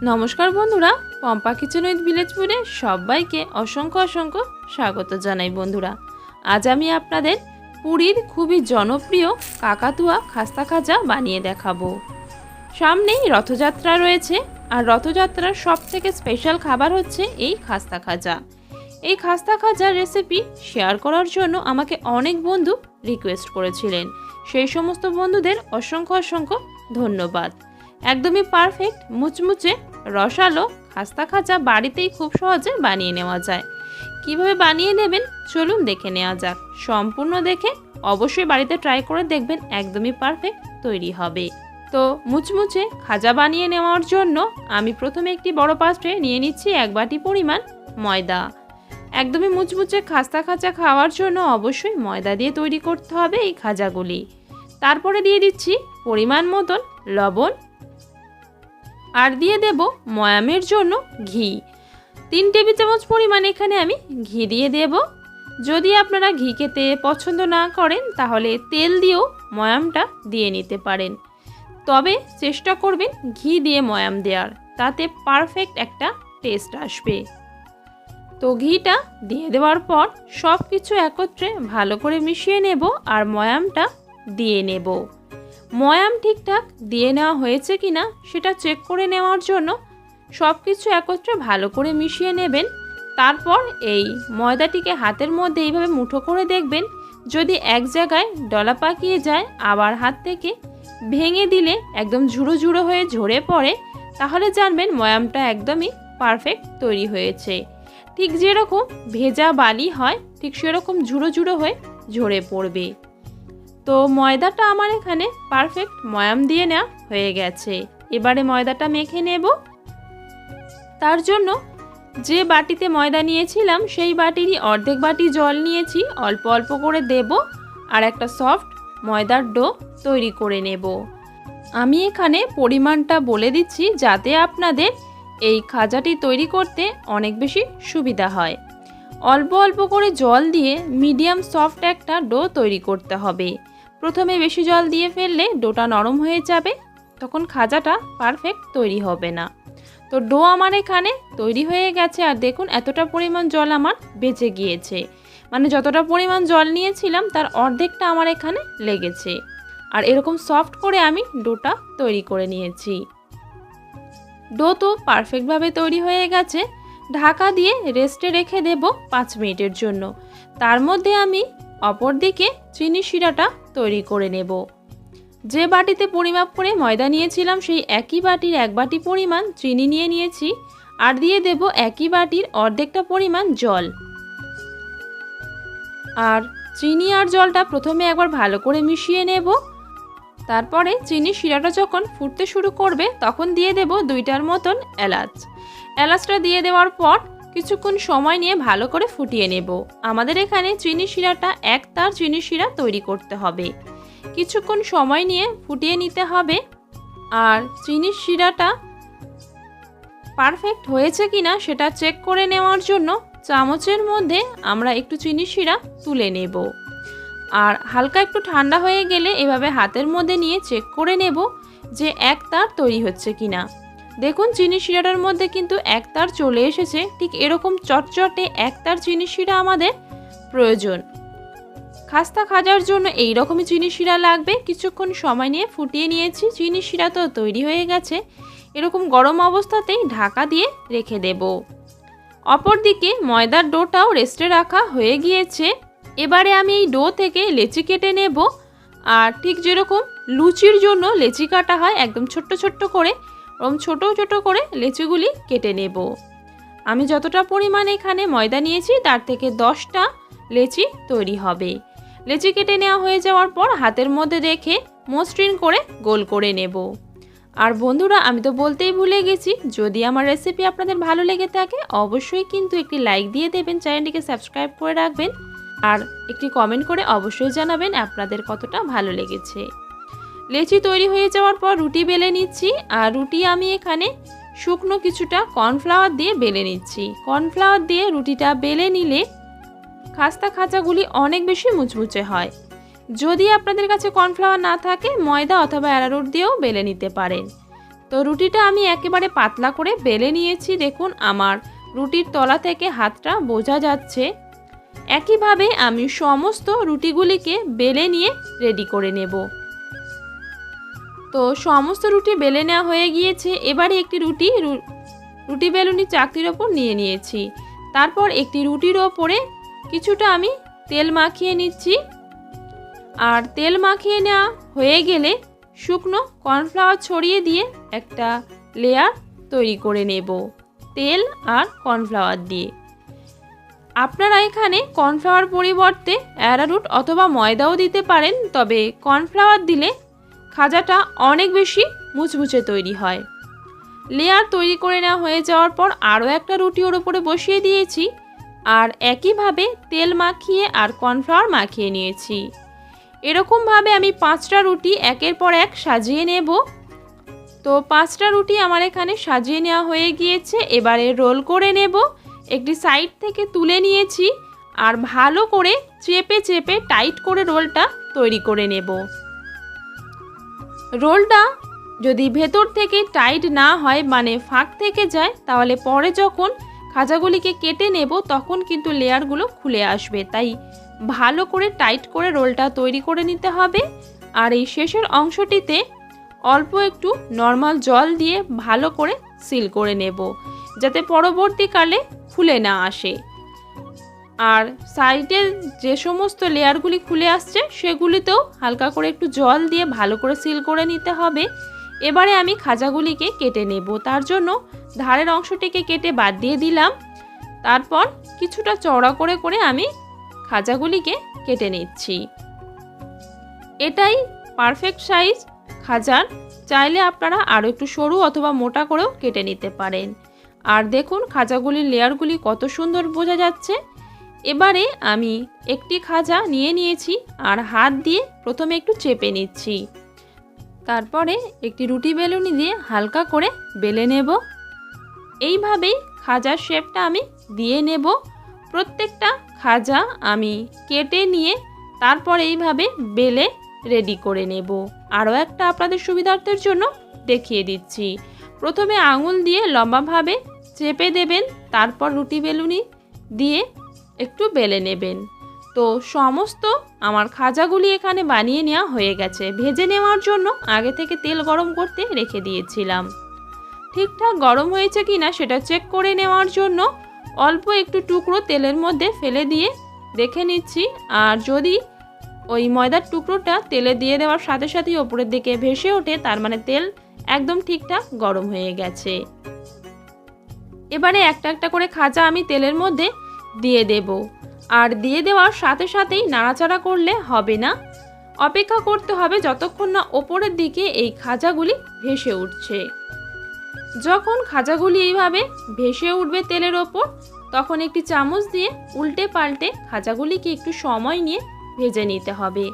নমস্কার বন্ধুরা, Pampa kitchen with ভিলেজপুরে সবাইকে অসংখ্য অসংখ্য স্বাগত জানাই। বন্ধুরা, আজ আমি আপনাদের পুরীর খুবই জনপ্রিয় কাকাতুয়া খাস্তা খাজা বানিয়ে দেখাবো। সামনেই রথযাত্রা রয়েছে, আর রথযাত্রার সবথেকে স্পেশাল খাবার হচ্ছে এই খাস্তা খাজা। এই খাস্তা খাজার রেসিপি শেয়ার করার জন্য আমাকে অনেক বন্ধু রিকোয়েস্ট করেছিলেন। সেই সমস্ত বন্ধুদের অসংখ্য অসংখ্য ধন্যবাদ। একদমই পারফেক্ট মুচমুচে রসালো খাস্তা খাজা বাড়িতেই খুব সহজে বানিয়ে নেওয়া যায়। কিভাবে বানিয়ে নেবেন চলুন দেখে নেওয়া যাক। সম্পূর্ণ দেখে অবশ্যই বাড়িতে ট্রাই করে দেখবেন, একদমই পারফেক্ট তৈরি হবে। তো মুচমুচে খাজা বানিয়ে নেওয়ার জন্য আমি প্রথমে একটি বড় পাত্রে নিয়ে নিচ্ছি 1 বাটি পরিমাণ ময়দা। একদমই মুচমুচে খাস্তা খাজা খাওয়ার জন্য অবশ্যই ময়দা দিয়ে তৈরি করতে হবে এই খাজাগুলি। তারপরে দিয়ে দিচ্ছি পরিমাণ মতন লবণ, আর দিয়ে দেব ময়ামের জন্য ঘি। 3 টেবিল চামচ পরিমাণ এখানে আমি ঘি দিয়ে দেব। যদি আপনারা ঘি খেতে পছন্দ না করেন তাহলে তেল দিয়েও ময়ামটা দিয়ে নিতে পারেন, তবে চেষ্টা করবেন ঘি দিয়ে ময়াম দেওয়ার, তাতে পারফেক্ট একটা টেস্ট আসবে। তো ঘিটা দিয়ে দেওয়ার পর সব কিছু একত্রে ভালো করে মিশিয়ে নেব, আর ময়ামটা দিয়ে নেব। ময়াম ঠিকঠাক দিয়ে নেওয়া হয়েছে কিনা সেটা চেক করে নেওয়ার জন্য সব কিছু একত্রে ভালো করে মিশিয়ে নেবেন। তারপর এই ময়দাটিকে হাতের মধ্যে এইভাবে মুঠো করে দেখবেন, যদি এক জায়গায় ডলা পাকিয়ে যায় আবার হাত থেকে ভেঙে দিলে একদম ঝুড়ো ঝুড়ো হয়ে ঝরে পড়ে, তাহলে জানবেন ময়ামটা একদমই পারফেক্ট তৈরি হয়েছে। ঠিক যেরকম ভেজা বালি হয় ঠিক সেরকম ঝুড়ো ঝুড়ো হয়ে ঝরে পড়বে। তো ময়দাটা আমার এখানে পারফেক্ট ময়াম দিয়ে নেওয়া হয়ে গেছে। এবারে ময়দাটা মেখে নেব। তার জন্য যে বাটিতে ময়দা নিয়েছিলাম সেই বাটিরই অর্ধেক বাটি জল নিয়েছি, অল্প অল্প করে দেব, আর একটা সফট ময়দার ডো তৈরি করে নেব। আমি এখানে পরিমাণটা বলে দিচ্ছি যাতে আপনাদের এই খাজাটি তৈরি করতে অনেক বেশি সুবিধা হয়। অল্প অল্প করে জল দিয়ে মিডিয়াম সফট একটা ডো তৈরি করতে হবে। প্রথমে বেশি জল দিয়ে ফেললে ডোটা নরম হয়ে যাবে, তখন খাজাটা পারফেক্ট তৈরি হবে না। তো ডো আমার এখানে তৈরি হয়ে গেছে, আর দেখুন এতটা পরিমাণ জল আমার বেঁচে গিয়েছে, মানে যতটা পরিমাণ জল নিয়েছিলাম তার অর্ধেকটা আমার এখানে লেগেছে। আর এরকম সফট করে আমি ডোটা তৈরি করে নিয়েছি। ডো তো পারফেক্টভাবে তৈরি হয়ে গেছে। ঢাকা দিয়ে রেস্টে রেখে দেব 5 মিনিটের জন্য। তার মধ্যে আমি অপর দিকে চিনি শিরাটা তৈরি করে নেব। যে বাটিতে পরিমাপ করে ময়দা নিয়েছিলাম সেই একই বাটির 1 বাটি পরিমাণ চিনি নিয়ে নিয়েছি, আর দিয়ে দেব একই বাটির অর্ধেকটা পরিমাণ জল। আর চিনি আর জলটা প্রথমে একবার ভালো করে মিশিয়ে নেব। তারপরে চিনি শিরাটা যখন ফুটতে শুরু করবে তখন দিয়ে দেব 2টার মতন এলাচ। এলাচটা দিয়ে দেওয়ার পর কিছুক্ষণ সময় নিয়ে ভালো করে ফুটিয়ে নেব। আমাদের এখানে চিনি শিরাটা 1 তার চিনি শিরা তৈরি করতে হবে। কিছুক্ষণ সময় নিয়ে ফুটিয়ে নিতে হবে। আর চিনি শিরাটা পারফেক্ট হয়েছে কিনা সেটা চেক করে নেওয়ার জন্য চামচের মধ্যে আমরা একটু চিনি শিরা তুলে নেব। আর হালকা একটু ঠান্ডা হয়ে গেলে এভাবে হাতের মধ্যে নিয়ে চেক করে নেব যে 1 তার তৈরি হচ্ছে কিনা। দেখুন চিনি শিরাটার মধ্যে কিন্তু 1 তার চলে এসেছে। ঠিক এরকম চটচটে 1 তার চিনি শিরা আমাদের প্রয়োজন। খাস্তা খাজার জন্য এই রকমই চিনি শিরা লাগবে। কিছুক্ষণ সময় নিয়ে ফুটিয়ে নিয়েছি, চিনি শিরা তো তৈরি হয়ে গেছে। এরকম গরম অবস্থাতেই ঢাকা দিয়ে রেখে দেব। অপরদিকে ময়দার ডোটাও রেস্টে রাখা হয়ে গিয়েছে। এবারে আমি এই ডো থেকে লেচি কেটে নেব। আর ঠিক যেরকম লুচির জন্য লেচি কাটা হয় একদম ছোট্ট ছোট্ট করে, ওরকম ছোট ছোট করে লেচিগুলি কেটে নেব। আমি যতটা পরিমাণ এখানে ময়দা নিয়েছি তার থেকে 10টা লেচি তৈরি হবে। লেচি কেটে নেওয়া হয়ে যাওয়ার পর হাতের মধ্যে রেখে মসৃণ করে গোল করে নেব। আর বন্ধুরা, আমি তো বলতেই ভুলে গেছি, যদি আমার রেসিপি আপনাদের ভালো লেগে থাকে অবশ্যই কিন্তু একটি লাইক দিয়ে দেবেন, চ্যানেলটিকে সাবস্ক্রাইব করে রাখবেন, আর একটি কমেন্ট করে অবশ্যই জানাবেন আপনাদের কতটা ভালো লেগেছে। লেচি তৈরি হয়ে যাওয়ার পর রুটি বেলে নিচ্ছি। আর রুটি আমি এখানে শুকনো কিছুটা কর্নফ্লাওয়ার দিয়ে বেলে নিচ্ছি। কর্নফ্লাওয়ার দিয়ে রুটিটা বেলে নিলে খাস্তা খাজাগুলি অনেক বেশি মুচমুচে হয়। যদি আপনাদের কাছে কর্নফ্লাওয়ার না থাকে ময়দা অথবা অ্যারারুট দিয়েও বেলে নিতে পারেন। তো রুটিটা আমি একেবারে পাতলা করে বেলে নিয়েছি। দেখুন আমার রুটির তলা থেকে হাতটা বোঝা যাচ্ছে। একইভাবে আমি সমস্ত রুটিগুলিকে বেলে নিয়ে রেডি করে নেব। তো সমস্ত রুটি বেলে নেওয়া হয়ে গিয়েছে। এবারে একটি রুটি বেলুনি চাকতির ওপর নিয়ে নিয়েছি। তারপর একটি রুটির ওপরে কিছুটা আমি তেল মাখিয়ে নিচ্ছি। আর তেল মাখিয়ে নেওয়া হয়ে গেলে শুকনো কর্নফ্লাওয়ার ছড়িয়ে দিয়ে একটা লেয়ার তৈরি করে নেব তেল আর কর্নফ্লাওয়ার দিয়ে। আপনারা এখানে কর্নফ্লাওয়ার পরিবর্তে অ্যারারুট অথবা ময়দাও দিতে পারেন, তবে কর্নফ্লাওয়ার দিলে খাজাটা অনেক বেশি মুচমুচে তৈরি হয়। লেয়ার তৈরি করে নেওয়া হয়ে যাওয়ার পর আরও একটা রুটি ওর উপরে বসিয়ে দিয়েছি আর একইভাবে তেল মাখিয়ে আর কর্নফ্লাওয়ার মাখিয়ে নিয়েছি। এরকমভাবে আমি 5টা রুটি একের পর এক সাজিয়ে নেব। তো 5টা রুটি আমার এখানে সাজিয়ে নেওয়া হয়ে গিয়েছে। এবারে রোল করে নেব। একটি সাইড থেকে তুলে নিয়েছি আর ভালো করে চেপে চেপে টাইট করে রোলটা তৈরি করে নেব। রোলটা যদি ভেতর থেকে টাইট না হয়, মানে ফাঁক থেকে যায়, তাহলে পরে যখন খাজাগুলিকে কেটে নেব তখন কিন্তু লেয়ারগুলো খুলে আসবে। তাই ভালো করে টাইট করে রোলটা তৈরি করে নিতে হবে। আর এই শেষের অংশটিতে অল্প একটু নর্মাল জল দিয়ে ভালো করে সিল করে নেব, যাতে পরবর্তীকালে খুলে না আসে। আর সাইডের যে সমস্ত লেয়ারগুলি খুলে আসছে সেগুলিতেও হালকা করে একটু জল দিয়ে ভালো করে সিল করে নিতে হবে। এবারে আমি খাজাগুলিকে কেটে নেব। তার জন্য ধারের অংশটিকে কেটে বাদ দিয়ে দিলাম। তারপর কিছুটা চওড়া করে করে আমি খাজাগুলিকে কেটে নিচ্ছি। এটাই পারফেক্ট সাইজ খাজার। চাইলে আপনারা আরও একটু সরু অথবা মোটা করেও কেটে নিতে পারেন। আর দেখুন খাজাগুলির লেয়ারগুলি কত সুন্দর বোঝা যাচ্ছে। এবারে আমি একটি খাজা নিয়ে নিয়েছি আর হাত দিয়ে প্রথমে একটু চেপে নিচ্ছি। তারপরে একটি রুটি বেলুনি দিয়ে হালকা করে বেলে নেব। এইভাবেই খাজার শেপটা আমি দিয়ে নেব। প্রত্যেকটা খাজা আমি কেটে নিয়ে তারপর এইভাবে বেলে রেডি করে নেব। আরও একটা আপনাদের সুবিধার্থের জন্য দেখিয়ে দিচ্ছি। প্রথমে আঙুল দিয়ে লম্বাভাবে চেপে দেবেন, তারপর রুটি বেলুনি দিয়ে একটু বেলে নেবেন। তো সমস্ত আমার খাজাগুলি এখানে বানিয়ে নেওয়া হয়ে গেছে। ভেজে নেওয়ার জন্য আগে থেকে তেল গরম করতে রেখে দিয়েছিলাম। ঠিকঠাক গরম হয়েছে কিনা সেটা চেক করে নেওয়ার জন্য অল্প একটু টুকরো তেলের মধ্যে ফেলে দিয়ে দেখে নিচ্ছি। আর যদি ওই ময়দার টুকরোটা তেলে দিয়ে দেওয়ার সাথে সাথেই ওপরের দিকে ভেসে ওঠে, তার মানে তেল একদম ঠিকঠাক গরম হয়ে গেছে। এবারে একটা একটা করে খাজা আমি তেলের মধ্যে দিয়ে দেব। আর দিয়ে দেওয়ার সাথে সাথেই নাড়াচাড়া করলে হবে না, অপেক্ষা করতে হবে যতক্ষণ না ওপরের দিকে এই খাজাগুলি ভেসে উঠছে। যখন খাজাগুলি এইভাবে ভেসে উঠবে তেলের ওপর, তখন একটি চামচ দিয়ে উল্টে পাল্টে খাজাগুলিকে একটু সময় নিয়ে ভেজে নিতে হবে।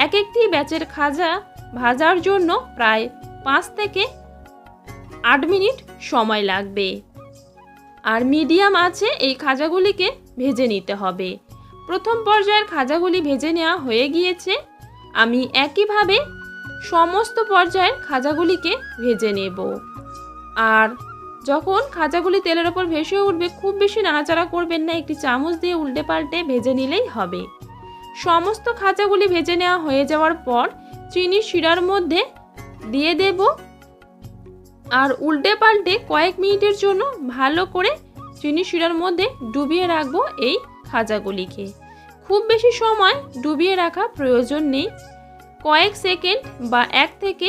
এক একটি ব্যাচের খাজা ভাজার জন্য প্রায় 5 থেকে 8 মিনিট সময় লাগবে। আর মিডিয়াম আছে এই খাজাগুলিকে ভেজে নিতে হবে। প্রথম পর্যায়ের খাজাগুলি ভেজে নেওয়া হয়ে গিয়েছে। আমি একইভাবে সমস্ত পর্যায়ের খাজাগুলিকে ভেজে নেব। আর যখন খাজাগুলি তেলের ওপর ভেসে উঠবে, খুব বেশি নাড়াচাড়া করবেন না, একটি চামচ দিয়ে উল্টে পাল্টে ভেজে নিলেই হবে। সমস্ত খাজাগুলি ভেজে নেওয়া হয়ে যাওয়ার পর চিনি শিরার মধ্যে দিয়ে দেব আর উল্টে পাল্টে কয়েক মিনিটের জন্য ভালো করে চিনি শিরার মধ্যে ডুবিয়ে রাখবো এই খাজাগুলিকে। খুব বেশি সময় ডুবিয়ে রাখা প্রয়োজন নেই, কয়েক সেকেন্ড বা 1 থেকে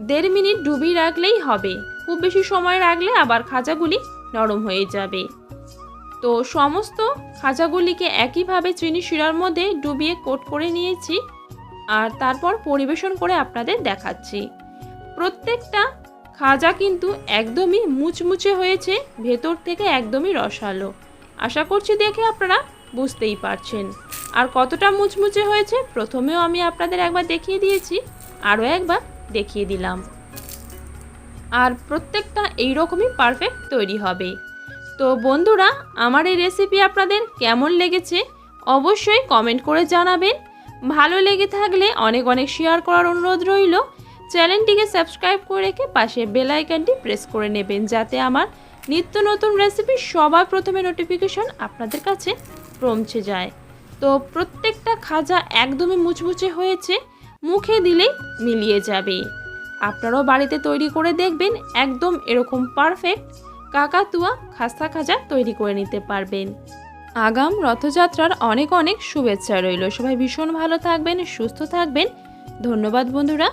1.5 মিনিট ডুবিয়ে রাখলেই হবে। খুব বেশি সময় রাখলে আবার খাজাগুলি নরম হয়ে যাবে। তো সমস্ত খাজাগুলিকে একইভাবে চিনি শিরার মধ্যে ডুবিয়ে কোট করে নিয়েছি আর তারপর পরিবেশন করে আপনাদের দেখাচ্ছি। প্রত্যেকটা খাজা কিন্তু একদমই মুচমুচে হয়েছে, ভেতর থেকে একদমই রসালো। আশা করছি দেখে আপনারা বুঝতেই পারছেন। আর কতটা মুচমুচে হয়েছে প্রথমেও আমি আপনাদের একবার দেখিয়ে দিয়েছি, আরও একবার দেখিয়ে দিলাম। আর প্রত্যেকটা এইরকমই পারফেক্ট তৈরি হবে। তো বন্ধুরা, আমার এই রেসিপি আপনাদের কেমন লেগেছে অবশ্যই কমেন্ট করে জানাবেন। ভালো লেগে থাকলে অনেক অনেক শেয়ার করার অনুরোধ রইল। চ্যানেলটিকে সাবস্ক্রাইব করে রেখে পাশে বেল আইকনটি প্রেস করে নেবেন, যাতে আমার নিত্য নতুন রেসিপি সবার প্রথমে নোটিফিকেশন আপনাদের কাছে পৌঁছে যায়। তো প্রত্যেকটা খাজা একদমই মুচমুচে হয়েছে, মুখে দিলেই মিলিয়ে যাবে। আপনারাও বাড়িতে তৈরি করে দেখবেন, একদম এরকম পারফেক্ট কাকাতুয়া খাস্তা খাজা তৈরি করে নিতে পারবেন। আগাম রথযাত্রার অনেক অনেক শুভেচ্ছা রইল। সবাই ভীষণ ভালো থাকবেন, সুস্থ থাকবেন। ধন্যবাদ বন্ধুরা।